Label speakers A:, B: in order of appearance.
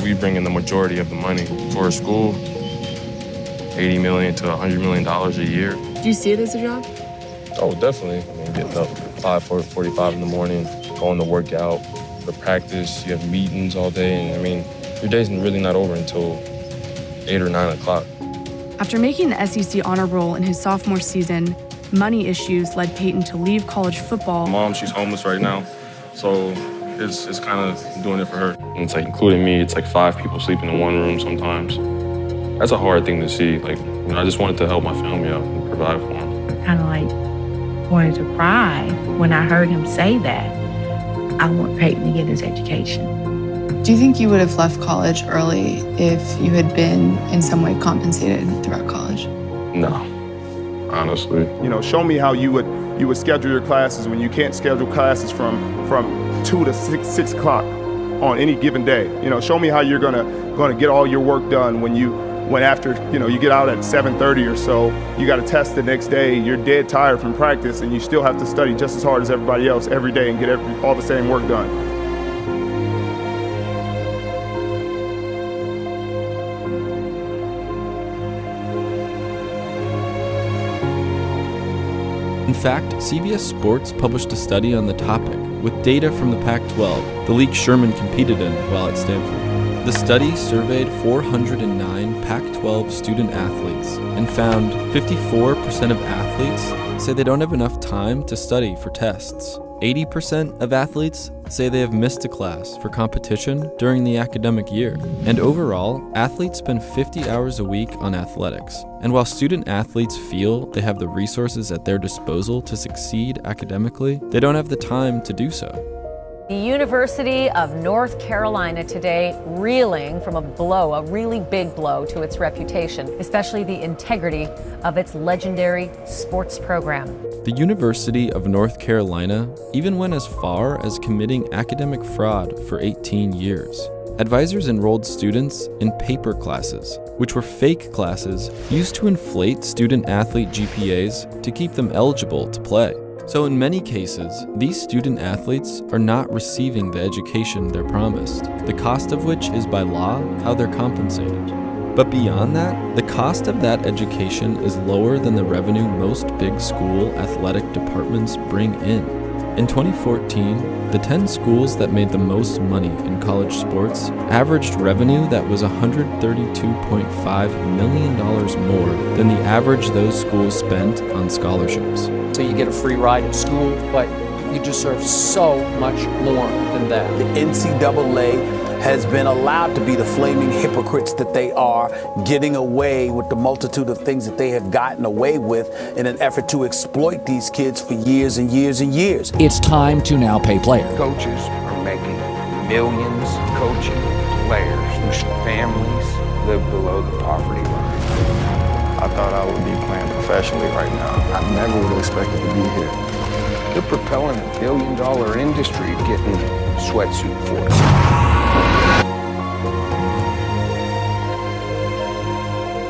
A: We bring in the majority of the money. For a school, $80 million to $100 million a year.
B: Do you see it as a job?
A: Oh, definitely. I mean, getting up 5:45 in the morning, going to work out, for practice, you have meetings all day, and I mean, your day's really not over until 8 or 9 o'clock.
C: After making the SEC honor roll in his sophomore season, money issues led Peyton to leave college football.
A: Mom, she's homeless right now, so it's kind of doing it for her. And it's like, including me, it's like 5 people sleeping in one room sometimes. That's a hard thing to see. Like, I just wanted to help my family out and provide for them.
D: Kind of like wanted to cry when I heard him say that. I want Peyton to get his education.
B: Do you think you would have left college early if you had been in some way compensated throughout college?
A: No, honestly.
E: You know, show me how you would schedule your classes when you can't schedule classes from 2 to 6 o'clock on any given day. You know, show me how you're gonna get all your work done when after, you know, you get out at 7:30 or so, you got a test the next day, you're dead tired from practice, and you still have to study just as hard as everybody else every day and get all the same work done.
F: In fact, CBS Sports published a study on the topic with data from the Pac-12, the league Sherman competed in while at Stanford. The study surveyed 409 Pac-12 student athletes and found 54% of athletes say they don't have enough time to study for tests. 80% of athletes say they have missed a class for competition during the academic year. And overall, athletes spend 50 hours a week on athletics. And while student athletes feel they have the resources at their disposal to succeed academically, they don't have the time to do so.
G: The University of North Carolina today reeling from a really big blow to its reputation, especially the integrity of its legendary sports program.
F: The University of North Carolina even went as far as committing academic fraud for 18 years. Advisors enrolled students in paper classes, which were fake classes used to inflate student-athlete GPAs to keep them eligible to play. So in many cases, these student athletes are not receiving the education they're promised, the cost of which is by law how they're compensated. But beyond that, the cost of that education is lower than the revenue most big school athletic departments bring in. In 2014, the 10 schools that made the most money in college sports averaged revenue that was $132.5 million more than the average those schools spent on scholarships.
H: So you get a free ride at school, but you deserve so much more than that.
I: The NCAA has been allowed to be the flaming hypocrites that they are, getting away with the multitude of things that they have gotten away with in an effort to exploit these kids for years and years and years.
J: It's time to now pay players.
K: Coaches are making millions coaching players whose families live below the poverty line.
L: I thought I would be playing professionally right now. I never would have expected to be here.
K: They're propelling a billion-dollar industry getting sweatsuit for it.